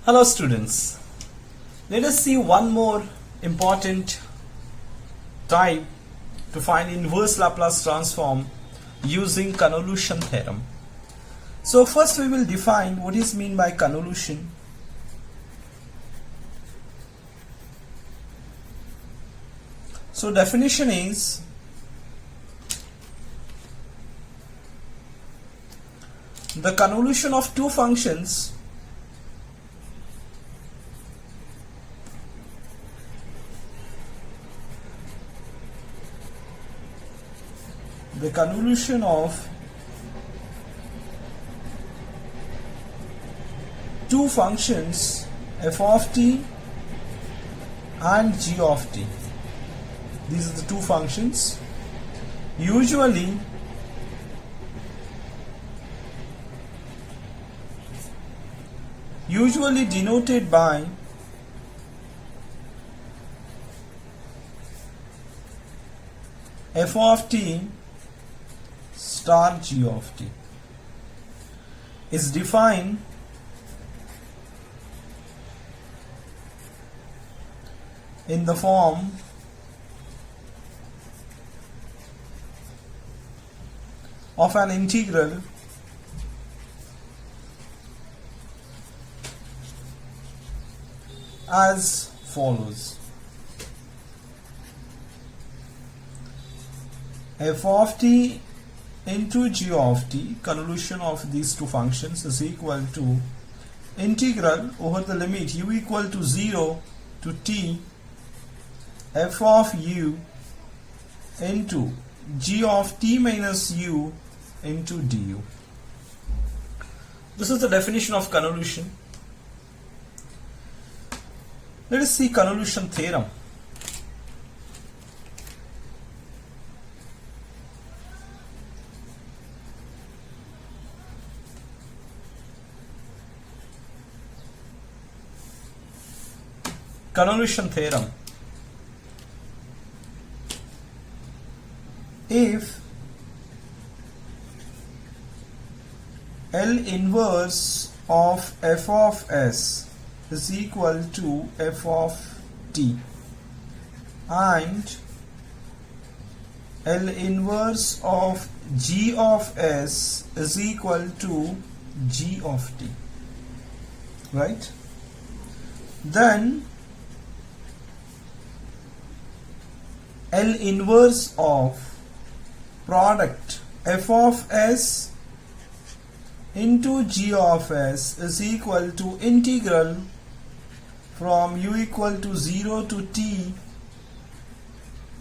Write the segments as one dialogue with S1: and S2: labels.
S1: Hello students, let us see one more important type to find inverse Laplace transform using convolution theorem. So first we will define what is meant by convolution. So definition is the convolution of two functions the convolution of two functions f of t and g of t. These are the two functions usually denoted by f of t star g of t is defined in the form of an integral as follows. F of t into g of t, convolution of these two functions, is equal to integral over the limit u equal to 0 to t f of u into g of t minus u into du. This is the definition of convolution. Let us see convolution theorem. Convolution theorem. If L inverse of f of s is equal to f of t and L inverse of g of s is equal to g of t, right? Then L inverse of product f of s into g of s is equal to integral from u equal to 0 to t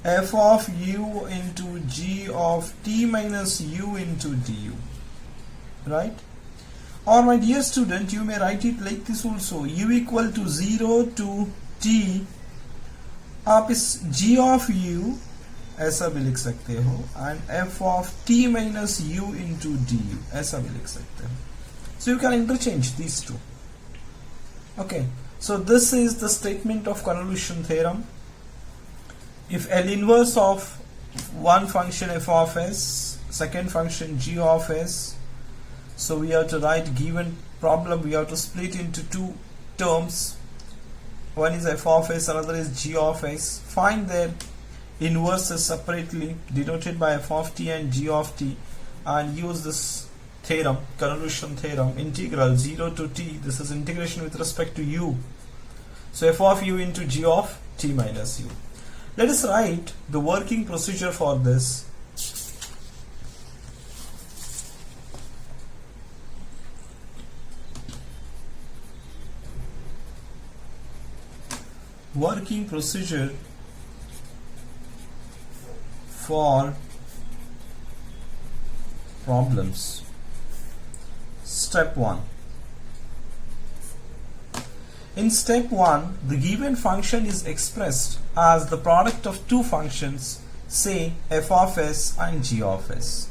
S1: f of u into g of t minus u into du, right? Or my dear student, you may write it like this also, u equal to 0 to t आप इस g of u ऐसा भी लिख सकते हो and f of t minus u into du ऐसा भी लिख सकते हो. So you can interchange these two. Okay, so this is the statement of convolution theorem. If L inverse of one function f of s, second function g of s, so we have to write given problem, we have to split into two terms. One is f of s, another is g of s. Find their inverses separately denoted by f of t and g of t and use this theorem, convolution theorem, integral 0 to t, this is integration with respect to u. So f of u into g of t minus u. Let us write the working procedure for this. Working procedure for problems. Step 1. In step 1, the given function is expressed as the product of two functions, say f of s and g of s.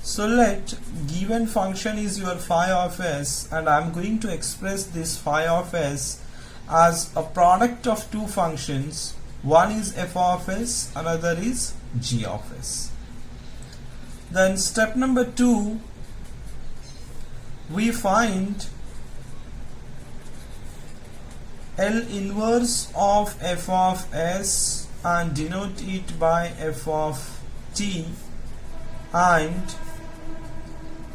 S1: So let given function is your phi of s, and I am going to express this phi of s as a product of two functions. One is f of s, another is g of s. Then step number 2, we find L inverse of f of s and denote it by f of t, and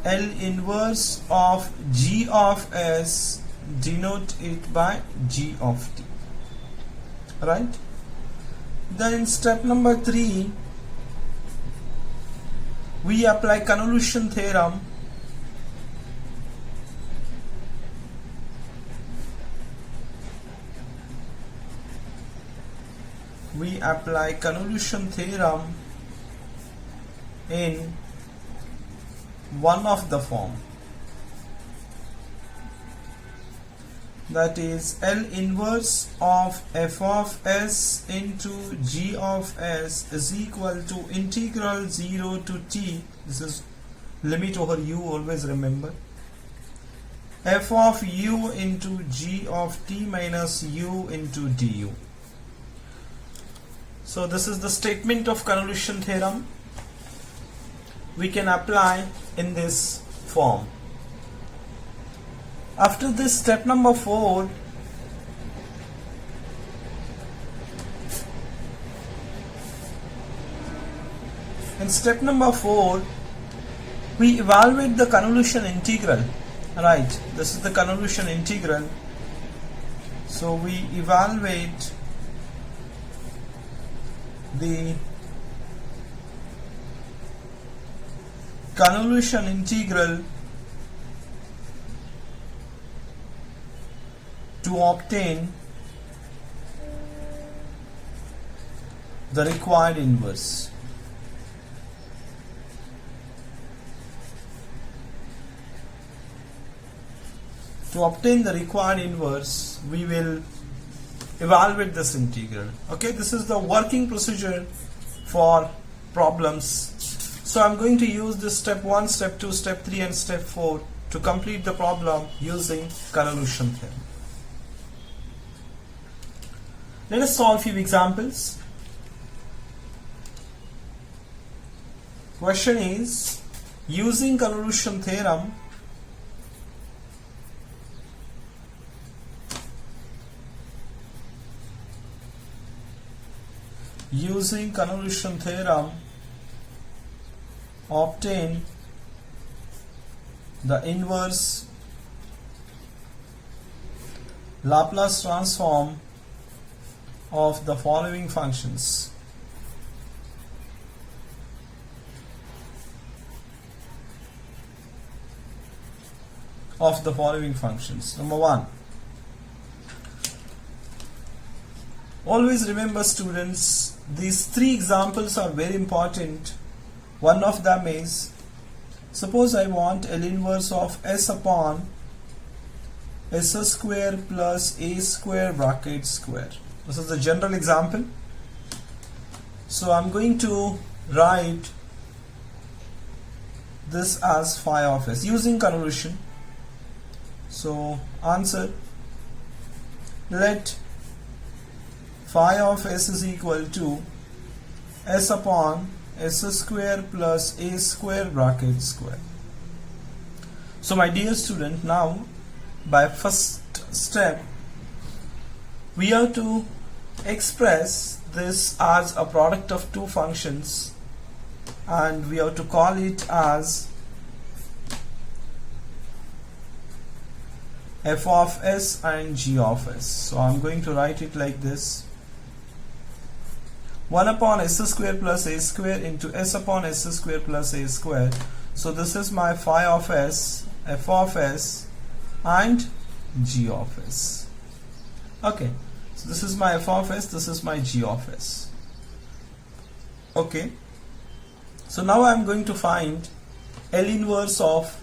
S1: L inverse of g of s, denote it by g of t. Right? Then in step number 3, we apply convolution theorem. We apply convolution theorem in one of the form, that is L inverse of f of s into g of s is equal to integral 0 to t, this is limit over u, always remember, f of u into g of t minus u into du. So this is the statement of convolution theorem we can apply in this form. After this, step number 4, in step number 4 we evaluate the convolution integral. Right, this is the convolution integral. So we evaluate the convolution integral to obtain the required inverse. To obtain the required inverse, we will evaluate this integral. Okay, this is the working procedure for problems. So I'm going to use this step 1, step 2, step 3 and step 4 to complete the problem using convolution theorem. Let us solve few examples. Question is, using convolution theorem, obtain the inverse Laplace transform of the following functions. Number 1. Always remember, students, these 3 examples are very important. One of them is, suppose I want L inverse of s upon s square plus a square bracket square. This is the general example. So I'm going to write this as phi of s using convolution. So answer, let phi of s is equal to s upon s square plus a square bracket square. So my dear student, now by first step we have to express this as a product of 2 functions, and we have to call it as f of s and g of s. So I'm going to write it like this: 1 upon s square plus a square into s upon s square plus a square. So this is my phi of s, f of s and g of s. Okay, so this is my f of s, this is my g of s. Okay, so now I am going to find L inverse of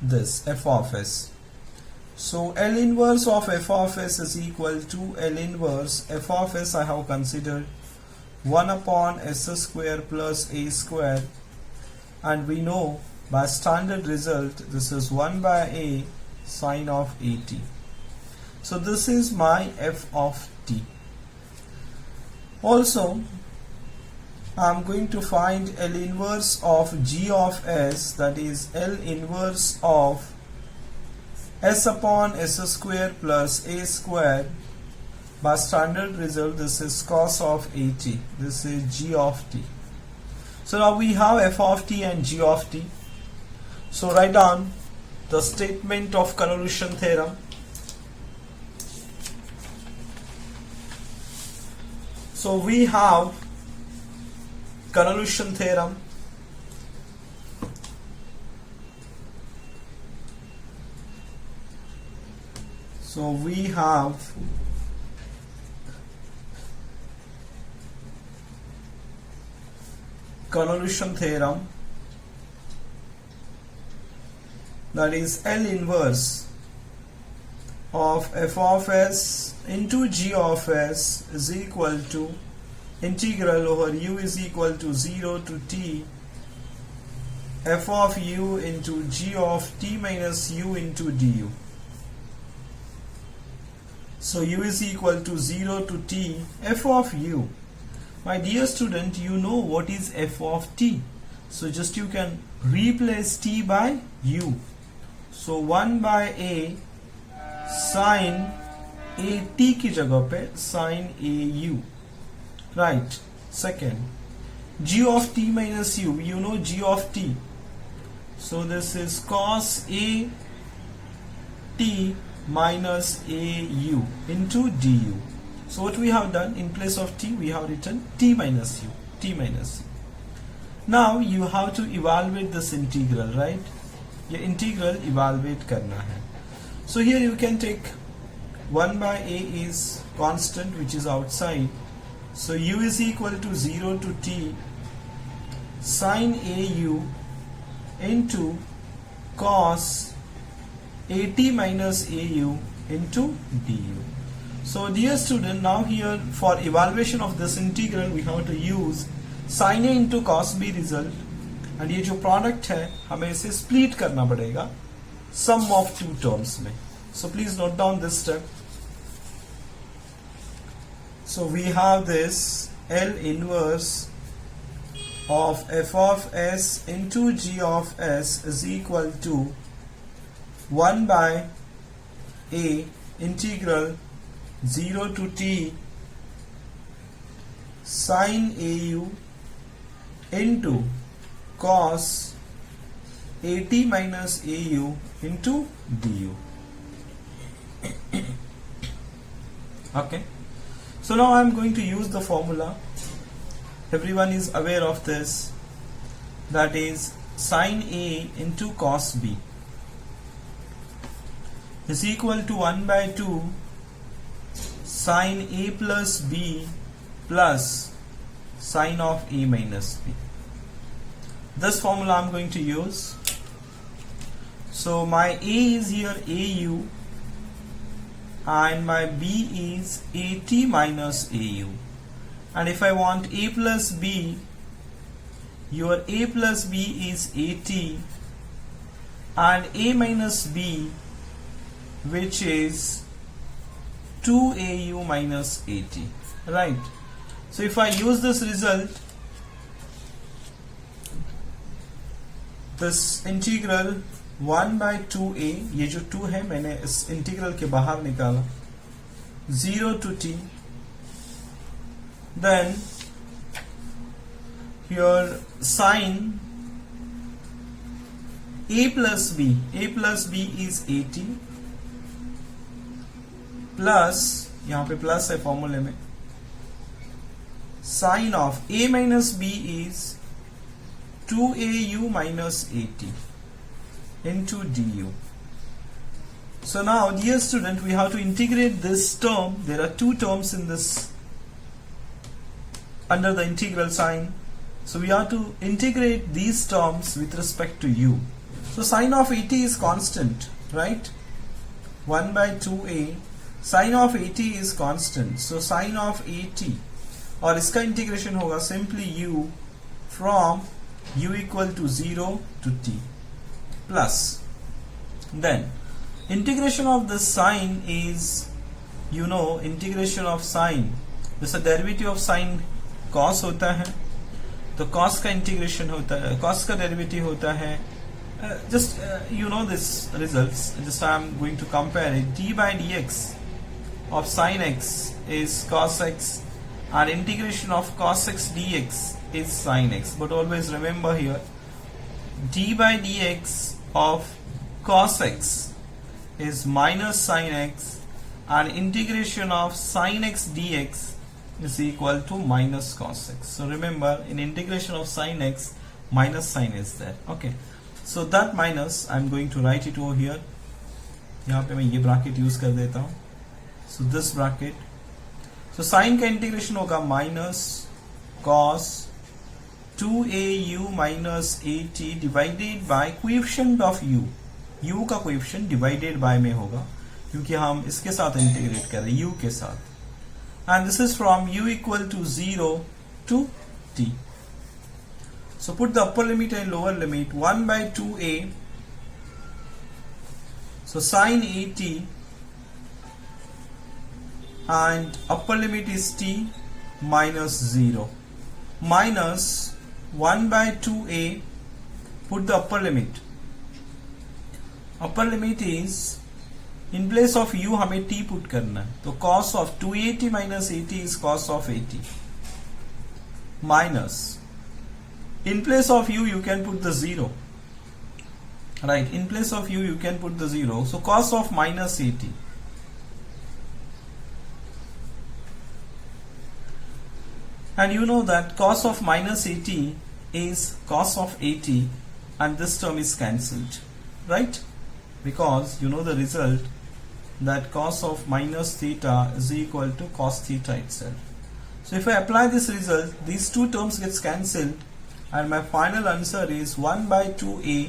S1: this f of s. So L inverse of f of s is equal to L inverse f of s I have considered 1 upon s square plus a square, and we know by standard result this is 1 by a sine of at. So this is my f of t. Also I am going to find L inverse of g of s, that is L inverse of s upon s square plus a square. By standard result, this is cos of at. This is g of t. So now we have f of t and g of t. So write down the statement of convolution theorem. So we have convolution theorem. So we have convolution theorem, that is L inverse of f of s into g of s is equal to integral over u is equal to 0 to t f of u into g of t minus u into du. So u is equal to 0 to t f of u. My dear student, you know what is f of t. So just you can replace t by u. So 1 by a sin a t की जगह पे sin a u. Right. Second, g of t minus u. You know g of t. So this is cos a t minus a u into du. So what we have done, in place of t we have written t minus u, t minus u. Now you have to evaluate this integral, right? ये integral evaluate करना है. So here you can take 1 by a is constant which is outside. So u is equal to 0 to t sin a u into cos a t minus a u into du. So dear student, now here for evaluation of this integral we have to use sin a into cos b result, and ये जो product है हमें इसे split करना पड़ेगा sum of two terms में. So please note down this step. So we have this L inverse of f of s into g of s is equal to 1 by a integral 0 to t sin a u into cos a t minus a u into du. Okay. So now I am going to use the formula. Everyone is aware of this. That is sin a into cos b is equal to 1 by 2 sin a plus b plus sin of a minus b. This formula I am going to use. So my a is here au and my b is at minus au. And if I want a plus b, your a plus b is at and a minus b, which is 2au minus at. Right. So if I use this result, this integral 1 by 2a, ये जो 2 है मैंने इस integral के बाहर निकाला, 0 to t, then here sin a plus b is 80 plus, यहाँ पे प्लस है फॉर्मूले में, sin of a minus b is 2au minus 80 into du. So now dear student, we have to integrate this term. There are two terms in this under the integral sign. So we have to integrate these terms with respect to u. So sin of 80 is constant, right? 1 by 2a. Sin of 80 is constant. So sin of 80 और इसका integration होगा simply u from u equal to 0 to t plus, then integration of the sine is, you know, integration of sine, जैसे derivative of sine cos होता है, तो cos का integration होता है, cos का डेरिवेटिव होता है You know this results, just I am going to compare it. D by dx of sin x is cos x, and integration of cos x dx is sin x. But always remember here, d by dx of cos x is minus sin x, and integration of sin x dx is equal to minus cos x. So remember, in integration of sin x, minus sign is there. Okay, so that minus I am going to write it over here. यहाँ पे मैं ये bracket use कर देता हूँ. So this bracket, so sin का integration होगा minus cos 2au minus at divided by coefficient of u का कोएफिशिएंट डिवाइडेड बाय में होगा, क्योंकि हम इसके साथ इंटीग्रेट कर रहे हैं u के साथ. And this is from u equal to 0 to t. So put the upper limit and lower limit. 1 by 2a, so sin at, and upper limit is t minus 0, minus 1 by 2a, put the upper limit. Upper limit is, in place of u हमें t put करना है, तो cos of 2at minus at is cos of at, minus, in place of you can put the 0, right? In place of you can put the 0, so cos of minus at, and you know that cos of minus at is cos of at, and this term is cancelled, right? Because you know the result, that cos of minus theta is equal to cos theta itself. So if I apply this result, these two terms gets cancelled, and my final answer is 1 by 2a,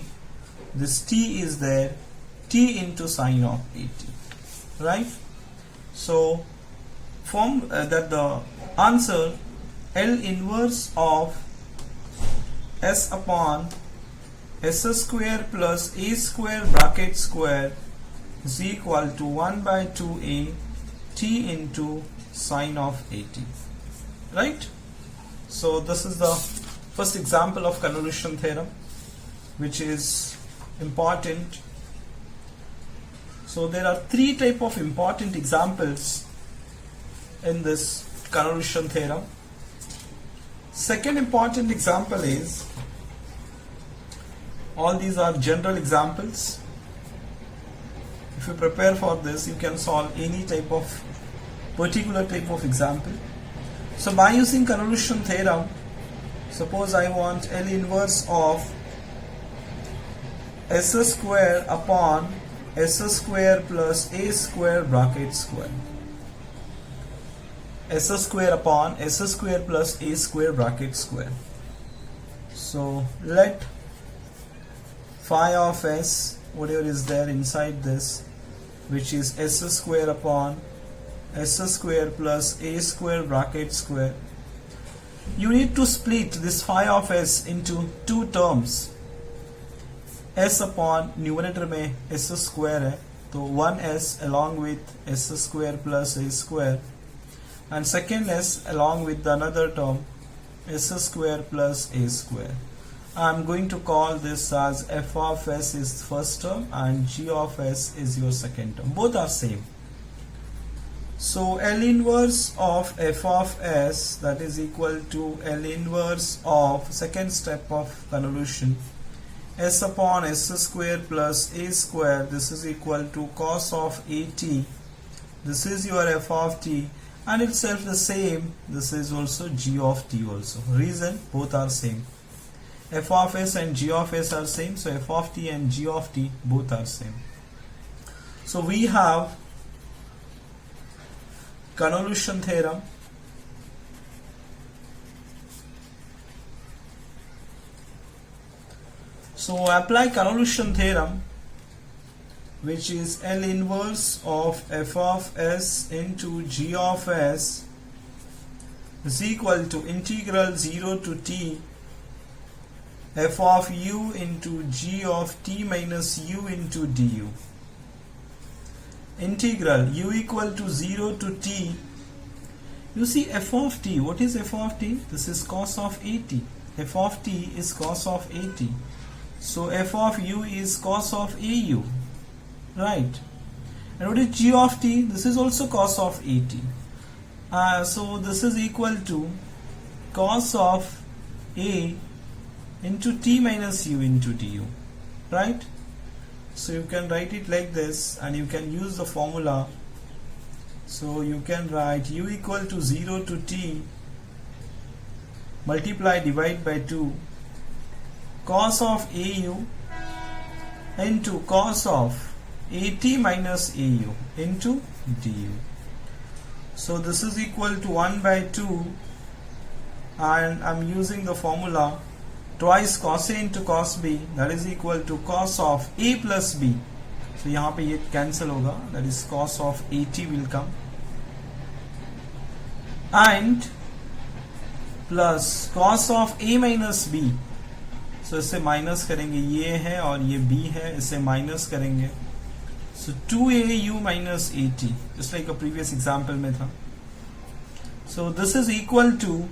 S1: this t is there, t into sine of at, right? So form that the answer L inverse of s upon s square plus a square bracket square is equal to 1 by 2a t into sine of at, right? So this is the first example of convolution theorem, which is important. So there are three type of important examples in this convolution theorem. Second important example is, all these are general examples. If you prepare for this, you can solve any type of particular type of example. So by using convolution theorem, suppose I want L inverse of s square upon s square plus a square bracket square. S square upon s square plus a square bracket square. So let phi of s, whatever is there inside this, which is s square upon s square plus a square bracket square. You need to split this phi of s into two terms. S upon numerator में s square है, तो 1s along with s square plus a square, and second s along with the another term s square plus a square. I'm going to call this as f of s is first term and g of s is your second term. Both are same. So L inverse of f of s, that is equal to L inverse of second step of convolution, s upon s square plus a square, this is equal to cos of at, this is your f of t, and itself the same, this is also g of t also. Reason, both are same. F of s and g of s are same, so f of t and g of t both are same. So we have convolution theorem. So apply convolution theorem, which is L inverse of f of s into g of s is equal to integral 0 to t f of u into g of t minus u into du. Integral u equal to 0 to t. You see f of t, what is f of t? This is cos of at. F of t is cos of at. So f of u is cos of au, right? And what is g of t? This is also cos of at. So this is equal to cos of a into t minus u into du, right? So you can write it like this, and you can use the formula. So you can write u equal to 0 to t multiply divide by 2 cos of au into cos of at minus au into du. So this is equal to 1 by 2, and I'm using the formula twice cos A into cos B, that is equal to cos of A plus B. So यहाँ पे ये cancel होगा, that is cos of AT will come, and plus cos of A minus B. So इसे minus करेंगे, ये है और ये B है, इसे माइनस करेंगे. So 2AU minus AT, just like a previous example में था. So this is equal to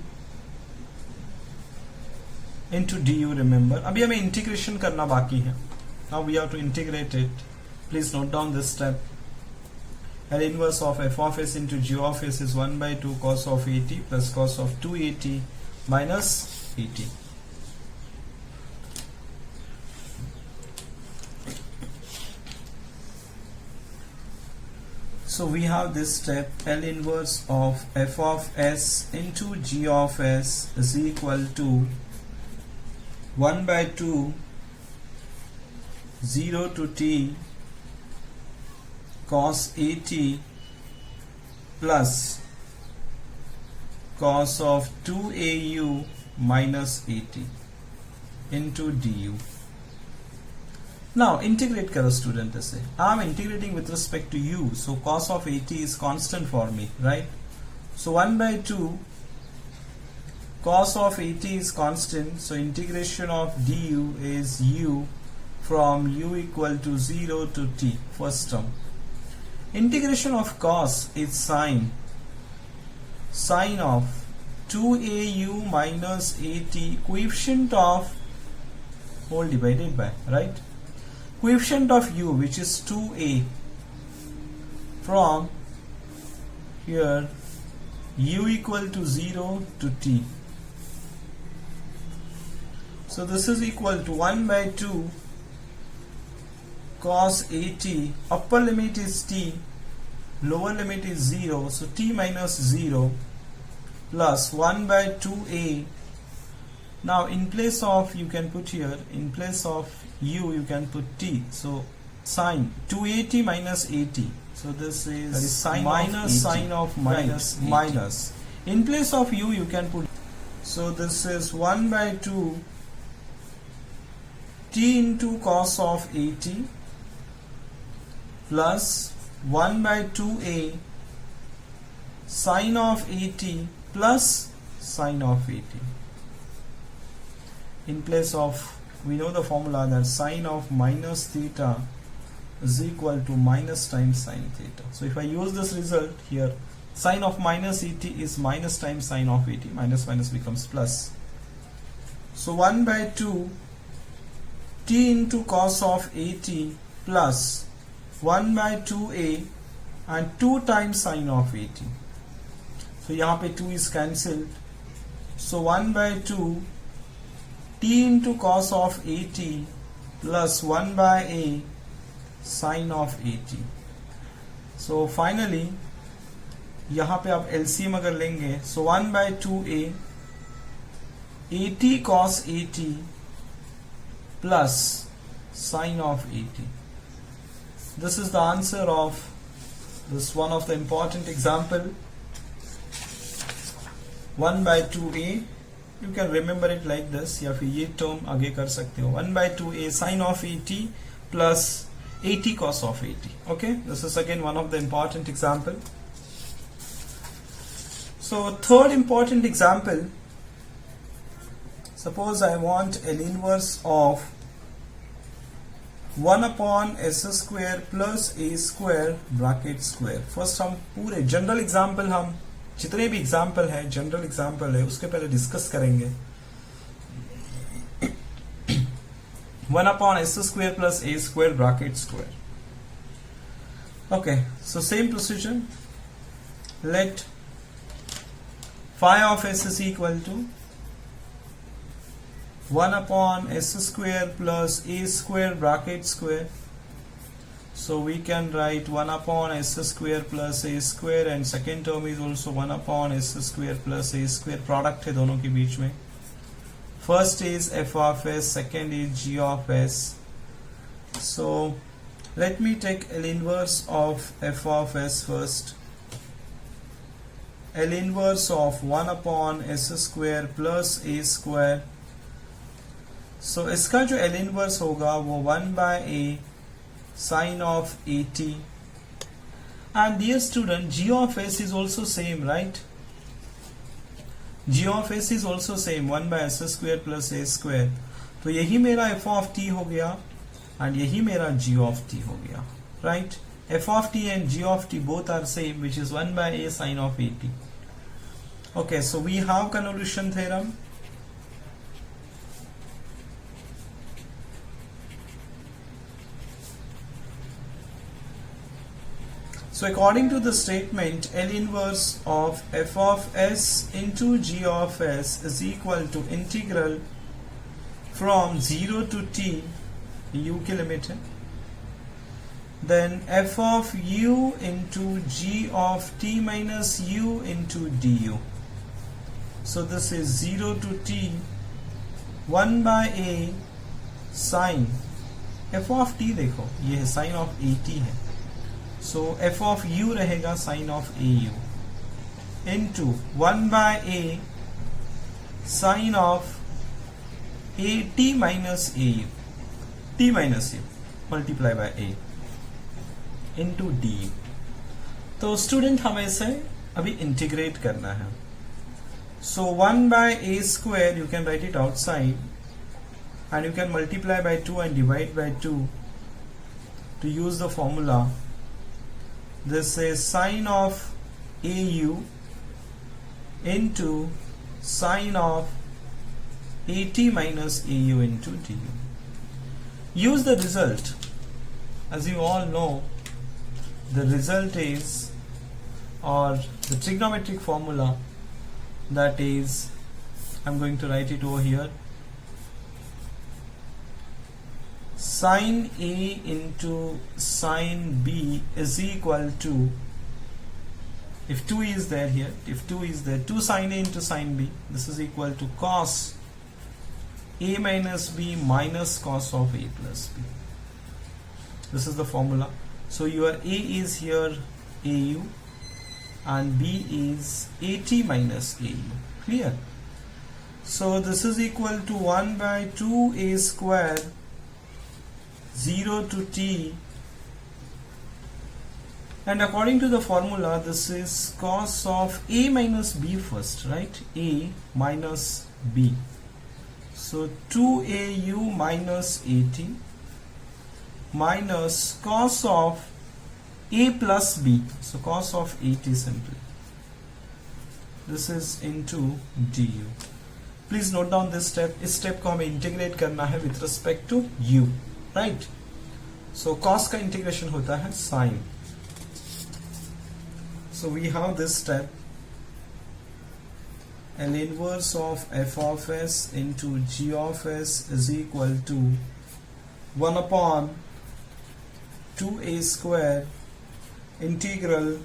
S1: into du, remember. अभी हमें इंटीग्रेशन करना बाकी है. Now we have to integrate it. Please note down this step. L inverse of f of s into g of s is 1 by 2 cos of at plus cos of 2at minus at. So we have this step, L inverse of f of s into g of s is equal to 1 by 2 0 to t cos at plus cos of 2au minus at into du. Now integrate करो student ऐसे. I am integrating with respect to u, so cos of at is constant for me, right? So 1 by 2 cos of at is constant, so integration of du is u from u equal to 0 to t, first term. Integration of cos is sine of 2au minus at, coefficient of whole divided by, right? Coefficient of u, which is 2a, from here u equal to 0 to t. So this is equal to 1 by 2 cos at, upper limit is t, lower limit is 0, so t minus 0 plus 1 by 2a. Now in place of, you can put here, in place of u you can put t, so sine 2at minus at, so this is sine minus sine of minus, right, minus. In place of u you can put, so this is 1 by 2 t into cos of at plus 1 by 2a sine of at plus sine of at. In place of, we know the formula that sine of minus theta is equal to minus times sine theta. So if I use this result here, sine of minus at is minus times sine of at, minus minus becomes plus. So 1 by 2 t into cos of at plus 1 by 2a and 2 times sine of at. So यहाँ पे 2 is cancelled. So 1 by 2 t into cos of at plus 1 by a sine of at. So finally यहाँ पे आप LCM अगर लेंगे, so 1 by 2a at cos at plus sine of at. This is the answer of this one of the important example. 1 by 2a, you can remember it like this, या फिर ये term आगे कर सकते हो, 1 by 2a sine of at plus at cos of at. Okay, this is again one of the important example. So third important example, suppose I want L inverse of 1 upon s square plus a square bracket square. First हम पूरे general example, हम जितने भी example है general example है उसके पहले discuss करेंगे. 1 upon s square plus a square bracket square. Okay, so same procedure. Let phi of s is equal to 1 upon s square plus a square bracket square. So we can write 1 upon s square plus a square, and second term is also 1 upon s square plus a square. Product है दोनों के बीच में. First is f of s, second is g of s. So let me take L inverse of f of s first. L inverse of 1 upon s square plus a square. So इसका जो L inverse होगा वो 1 by a sin of at. And dear student, g of s is also same, right? g of s is also same, 1 by s square plus a square. तो यही मेरा f of t हो गया and यही मेरा g of t हो गया, right? f of t and g of t both are same, which is 1 by a sin of at. Okay, so we have convolution theorem. So according to the statement, L inverse of f of s into g of s is equal to integral from 0 to t, u की limit है, then f of u into g of t minus u into du. So this is 0 to t 1 by a sin f of t, देखो ये है sin of at है. So f of u रहेगा sin of au into 1 by a sin of at minus au, t minus u multiply by a into du. तो student हमें इसे अभी integrate करना है. So 1 by a square you can write it outside and you can multiply by 2 and divide by 2 to use the formula. This is sin of au into sin of at minus au into du. Use the result. As you all know, the result is, or the trigonometric formula, that is, I'm going to write it over here, sin A into sin B is equal to, if 2 is there here, if 2 is there, 2 sin A into sin B, this is equal to cos A minus B minus cos of A plus B. This is the formula. So your A is here AU and B is AT minus AU. Clear? So this is equal to 1 by 2A square 0 to t, and according to the formula this is cos of A minus B first, right? A minus B. So 2AU minus AT minus cos of A plus B. So cos of AT simply. This is into du. Please note down this step. इस step को हमें integrate करना है with respect to u. Right? So cos का integration होता है sin. So we have this step. L inverse of f of s into g of s is equal to 1 upon 2a square integral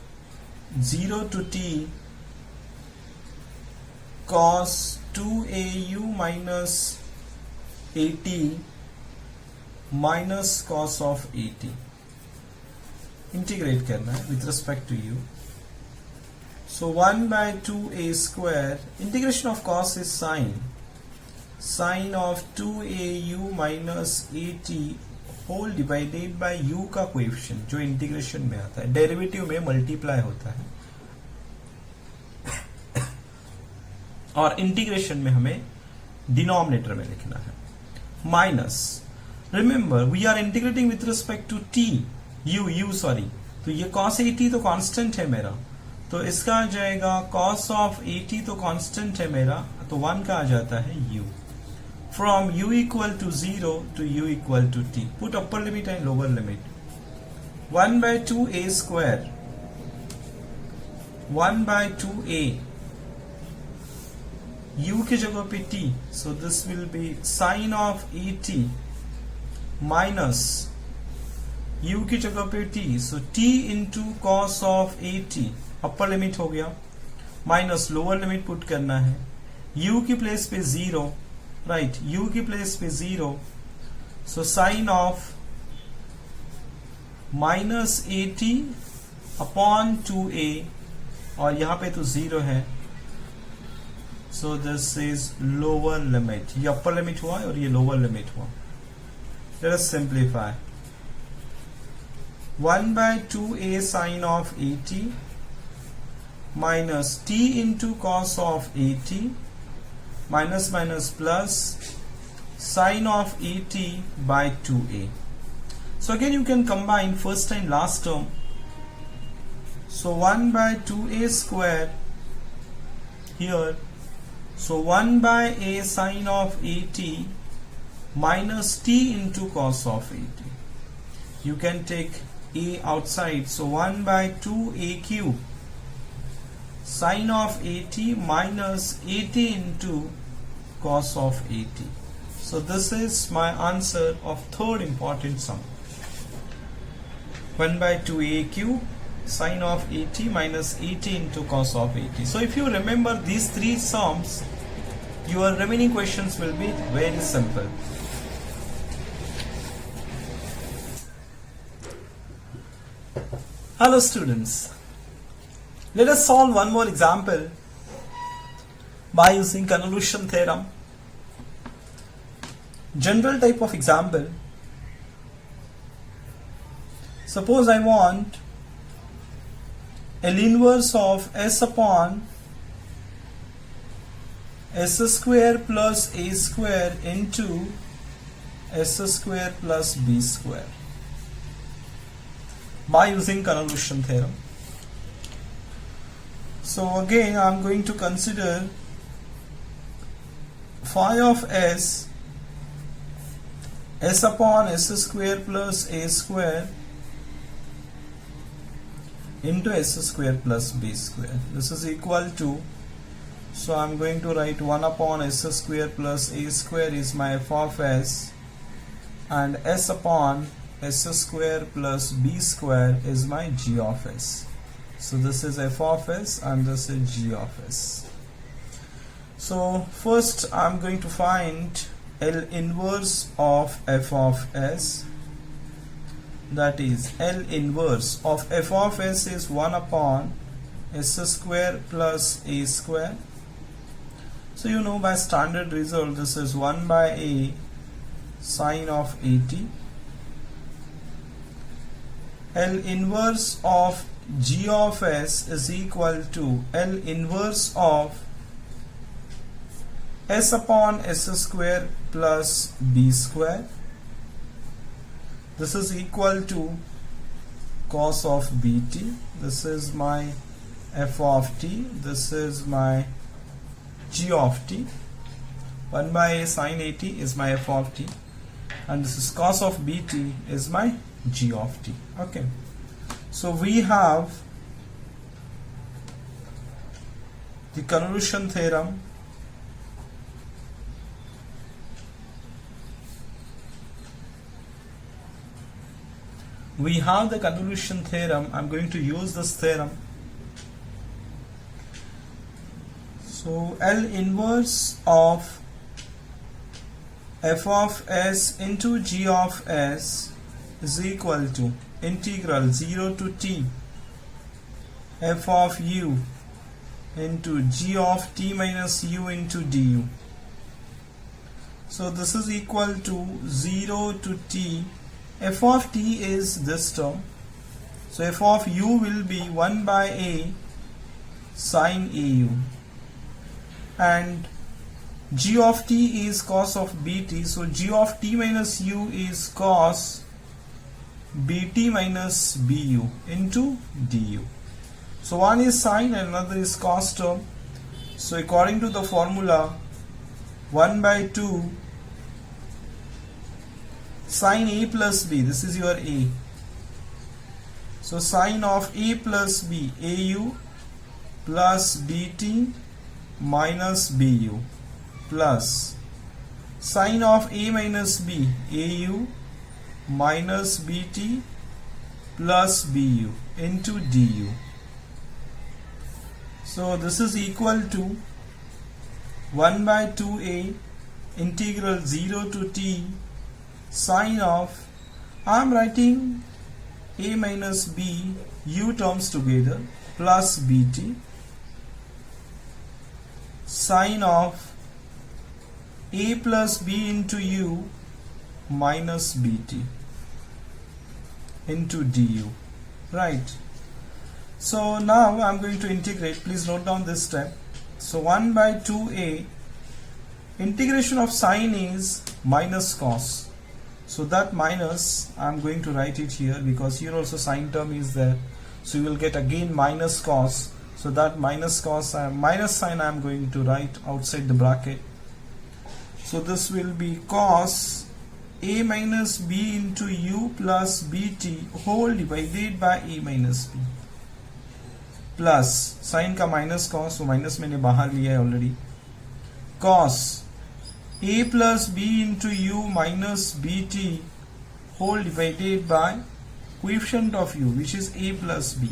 S1: 0 to t cos 2au minus at minus cos of at. Integrate करना है with respect to u. So 1 by 2a square, integration of cos is sin of 2au minus at whole divided by u का coefficient जो integration में आता है, derivative में multiply होता है और इंटीग्रेशन में हमें डिनोमिनेटर में लिखना है, minus, remember we are integrating with respect to t, u sorry, तो ये cos at तो कांस्टेंट है मेरा, तो इसका आ जाएगा cos of at तो कांस्टेंट है मेरा, तो 1 का आ जाता है u. from u equal to 0 to u equal to t. Put upper limit and lower limit. 1 by 2a square, 1 by 2a, u की जगह पे t, so this will be sine of at minus u की जगह पे t, so t into cos of at, upper limit हो गया, minus lower limit put करना है, u की प्लेस पे 0, राइट, u की प्लेस पे 0, so sine of minus at upon 2a, और यहां पे तो 0 है, so this is lower limit, ये अपर लिमिट हुआ और ये लोअर लिमिट हुआ. Let us simplify. 1 by 2a sine of at minus t into cos of at minus minus plus sine of at by 2a. So again you can combine first and last term. So 1 by 2a square here. So 1 by a sine of at minus t into cos of at. You can take a outside. So 1 by 2a cube sine of at minus at into cos of at. So this is my answer of third important sum. 1 by 2a cube sine of at minus at into cos of at. So if you remember these three sums, your remaining questions will be very simple. Hello students, let us solve one more example by using convolution theorem. General type of example. Suppose I want L inverse of s upon s square plus a square into s square plus b square by using convolution theorem. So again I am going to consider phi of s upon s square plus a square into s square plus b square. This is equal to, so I am going to write 1 upon s square plus a square is my f of s, and s upon s square plus b square is my g of s. So this is f of s and this is g of s. So first I am going to find L inverse of f of s. That is, L inverse of f of s is 1 upon s square plus a square. So you know by standard result this is 1 by a sine of at. L inverse of g of s is equal to L inverse of s upon s square plus b square. This is equal to cos of bt. This is my f of t. This is my g of t. 1 by a sin at is my f of t, and this is cos of bt is my g of t. Okay, so we have the convolution theorem. We have the convolution theorem. I'm going to use this theorem. So L inverse of f of s into g of s is equal to integral 0 to t f of u into g of t minus u into du. So this is equal to 0 to t. F of t is this term, so f of u will be 1 by a sin au, and g of t is cos of bt, so g of t minus u is cos bt minus bu into du. So one is sin and another is cos term. So according to the formula, 1 by 2 Sine A plus B, this is your A. So sine of A plus B, AU plus dt minus BU plus sine of A minus B, AU minus BT plus BU into DU. So this is equal to 1 by 2a integral 0 to t sine of, I am writing a minus b u terms together plus bt sine of a plus b into u minus bt into du, right? So now I am going to integrate. Please note down this step. So 1 by 2a integration of sine is minus cos. So that minus I am going to write it here because here also sine term is there. So you will get again minus cos. So that minus cos, minus sign I am going to write outside the bracket. So this will be cos a minus b into u plus bt whole divided by a minus b plus sine का minus cos, तो minus मैंने बाहर लिया है already, cos a plus b into u minus bt whole divided by coefficient of u which is a plus b.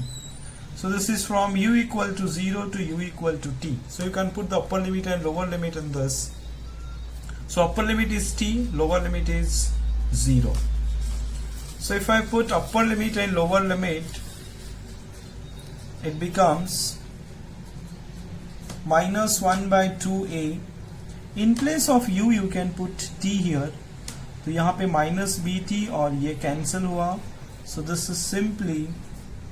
S1: So this is from u equal to 0 to u equal to t. So you can put the upper limit and lower limit in this. So upper limit is t, lower limit is 0. So if I put upper limit and lower limit, it becomes minus 1 by 2a. In place of u you can put t here. तो यहाँ पे minus bt और ये cancel हुआ. So this is simply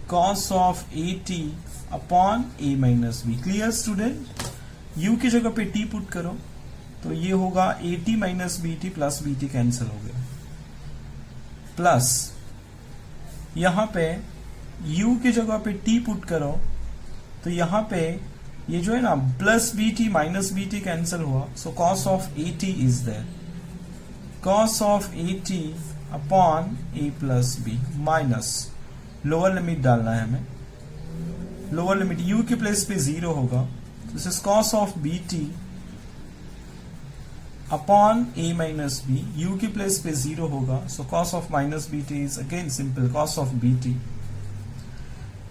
S1: cos of at upon a minus b. Clear student? u की जगह पे t put करो तो ये होगा at minus bt plus bt cancel हो गया. प्लस यहाँ पे u की जगह पे t पुट करो तो यहाँ पे ये जो है ना plus bt minus bt cancel हुआ. So cos of at is there. cos of at upon a plus b minus lower limit डालना है हमें. लोअर लिमिट u के प्लेस पे 0 होगा. This is cos of bt upon a minus b. u के place पे 0 होगा. So cos of minus bt is again simple cos of bt.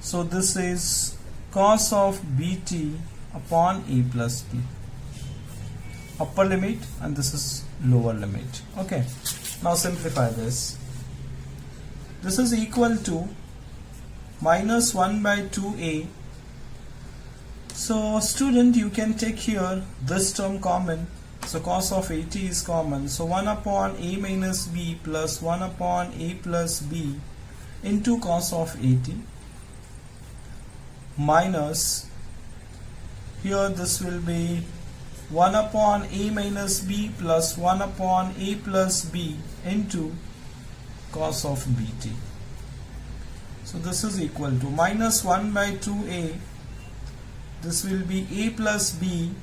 S1: So this is cos of bt upon a plus b. Upper limit and this is lower limit. Okay. Now simplify this. This is equal to minus 1 by 2a. So student, you can take here this term common. So cos of at is common. So 1 upon a minus b plus 1 upon a plus b into cos of at. Minus here this will be 1 upon a minus b plus 1 upon a plus b into cos of bt. So this is equal to minus 1 by 2a. This will be a plus b,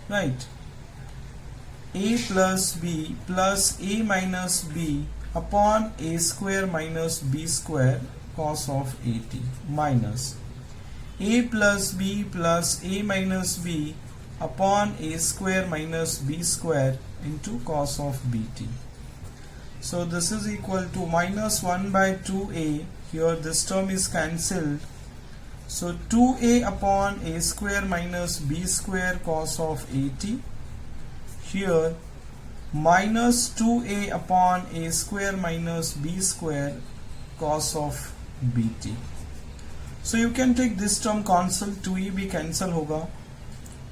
S1: right? A plus b plus a minus b upon a square minus b square cos of at minus a plus b plus a minus b upon a square minus b square into cos of bt. So this is equal to minus 1 by 2a. Here this term is cancelled. So 2a upon a square minus b square cos of at. Here minus 2a upon a square minus b square cos of bt. So you can take this term cancel, 2e भी cancel होगा.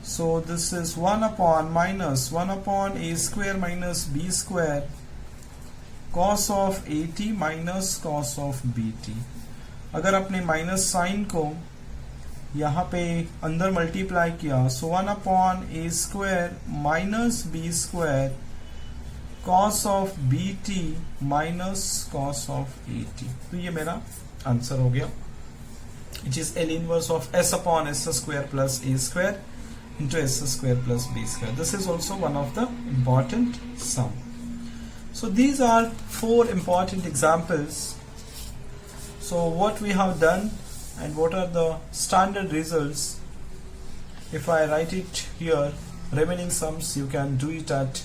S1: So this is 1 upon minus 1 upon a square minus b square cos of at minus cos of bt. अगर आपने minus sign को यहाँ पे अंदर multiply किया, so 1 upon a square minus b square cos of bt minus cos of at. तो ये मेरा आंसर हो गया, which is L inverse of s upon s square plus a square into s square plus b square. This is also one of the important sum. So these are 4 important examples. So what we have done and what are the standard results, if I write it here, remaining sums you can do it at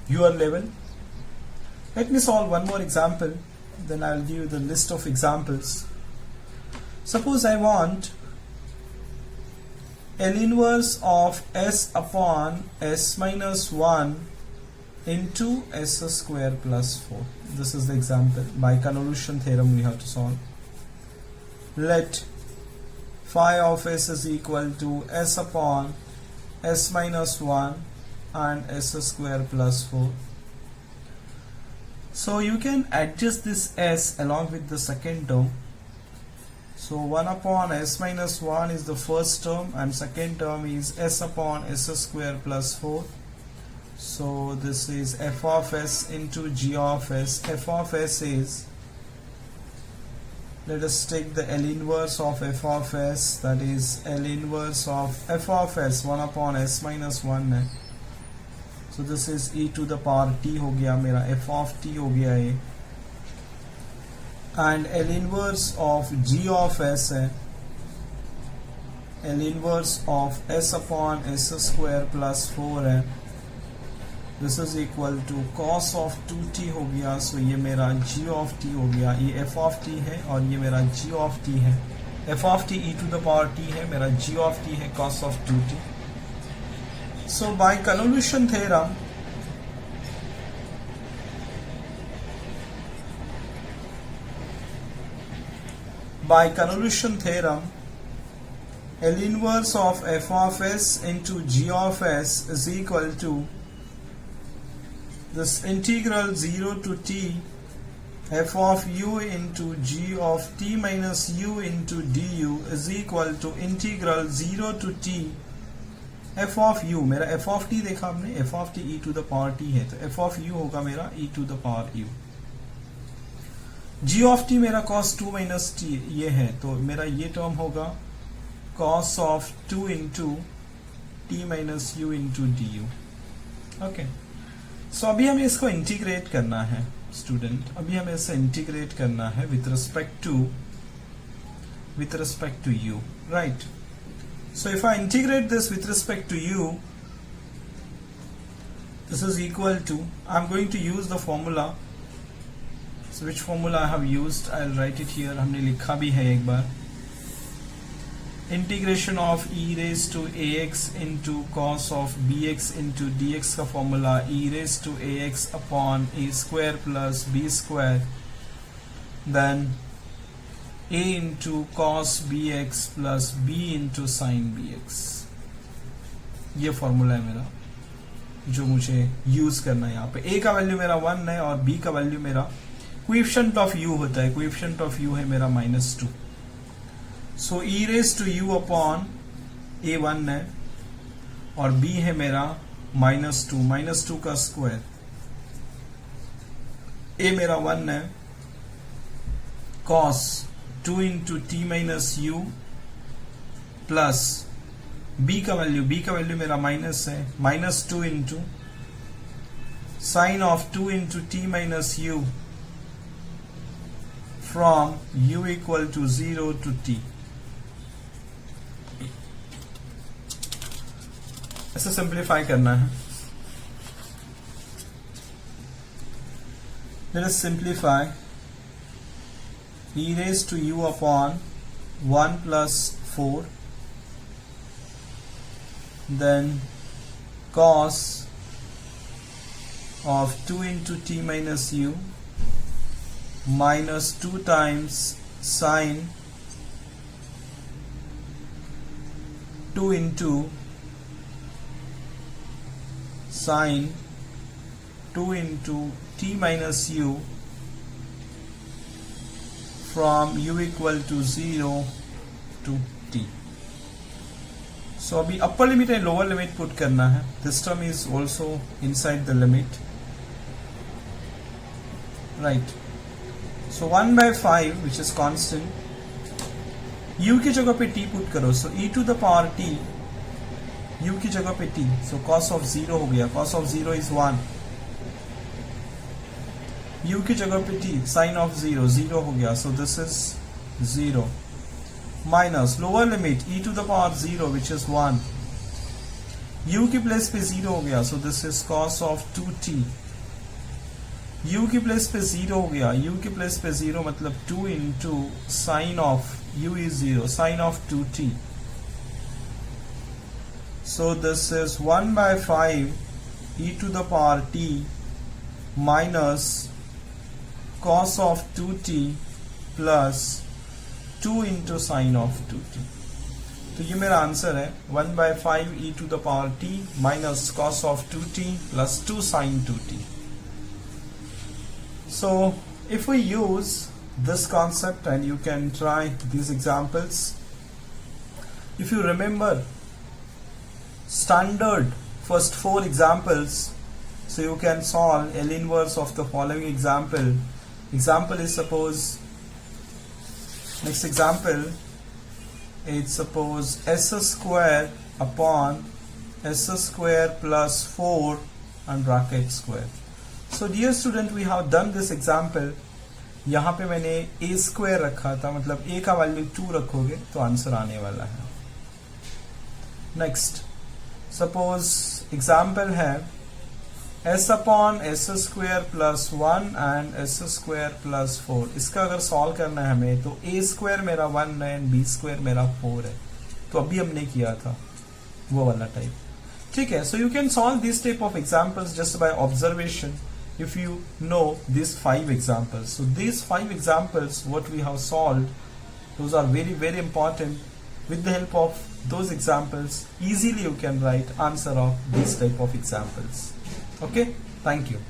S1: your level. Let me solve one more example, then I'll give you the list of examples. Suppose I want L inverse of s upon s minus 1 into s square plus 4. This is the example. By convolution theorem we have to solve. Let phi of s is equal to s upon s minus 1 and s square plus 4. So you can adjust this s along with the second term. So 1 upon s minus 1 is the first term and second term is s upon s square plus 4. So this is f of s into g of s. F of s is, let us take the L inverse of f of s, that is L inverse of f of s 1 upon s minus 1 है. So this is e to the power t हो गया मेरा, f of t हो गया ये, and L inverse of g of s है L inverse of s upon s square plus 4 है. This is equal to cos of 2t हो गया. So ये मेरा g of t हो गया, ये f of t है और ये मेरा g of t है. f of t e to the power t है, मेरा g of t है cos of 2t. So by convolution theorem, L inverse of f of s into g of s is equal to this integral 0 to t f of u into g of t minus u into du is equal to integral 0 to t f of u. मेरा f of t देखा हमने, f of t e to the power t है, तो f of u होगा मेरा e to the power u. g of t मेरा cos 2 minus t ये है, तो मेरा ये टर्म होगा cos of 2 into t minus u into du. Okay, so अभी हमें इसको इंटीग्रेट करना है स्टूडेंट, अभी हमें इसे इंटीग्रेट करना है with respect to u, right. So if I integrate this with respect to u, this is equal to, I'm going to use the formula. So which formula I have used, I'll write it here. हमने लिखा भी है एक बार. Integration of e raised to ax into cos of bx into dx का formula e raised to ax upon a square plus b square, then a into cos bx plus b into sin bx. ये formula है मेरा जो मुझे use करना है यहाँ पे. a का वैल्यू मेरा 1 है और b का वैल्यू मेरा कोएफिशिएंट ऑफ u होता है. कोएफिशिएंट ऑफ u है मेरा -2. So e raise to u upon a 1 है और b है मेरा -2 का स्क्वायर. a मेरा 1 है, cos 2 into t minus u plus b का वैल्यू मेरा माइनस है, -2 into sin of 2 into t minus u from u equal to 0 to t. ऐसे सिंप्लीफाई करना है. Let us simplify. E raised to u upon 1 plus 4, then cos of 2 into t minus u minus 2 times sin 2 into sin 2 into t minus u from u equal to 0 to t. So अभी upper limit and lower limit put करना है. This term is also inside the limit, right. So 1/5 which is constant, u की जगह पे t put करो. सो e to the power t u की जगह पे t, so cos of 0 हो गया, cos of 0 is 1, u की जगह पे t, sin of 0, 0 हो गया, so this is 0, minus lower limit e to the power 0 which is 1, u की प्लेस पे 0 हो गया, so this is cos of 2t, u की प्लेस पे 0 हो गया, u की प्लेस पे 0 मतलब 2 into sin of u is 0, sin of 2t, so this is 1 by 5 e to the power t minus cos of 2t plus 2 into sin of 2t. तो ये मेरा आंसर है 1 by 5 e to the power t minus cos of 2t plus 2 sin 2t. So if we use this concept, and you can try these examples, if you remember standard first 4 examples, so you can solve L inverse of the following example. Example is suppose, next example, it's suppose s square upon s square plus 4 and bracket square. So dear student, we have done this example. यहाँ पे मैंने a square रखा था, मतलब a का value 2 रखोगे तो answer आने वाला है. नेक्स्ट सपोज एग्जाम्पल है s upon S square plus 1 and S square plus 4. इसका अगर सॉल्व करना है हमें तो a स्क्वायर मेरा 1 है एंड b स्क्वायर मेरा 4 है, तो अभी हमने किया था वो वाला टाइप. ठीक है, so you can solve this type of examples just by observation if you know these 5 examples. So these 5 examples what we have solved, those are very very important. With the help of those examples easily you can write answer of this type of examples. Okay, thank you.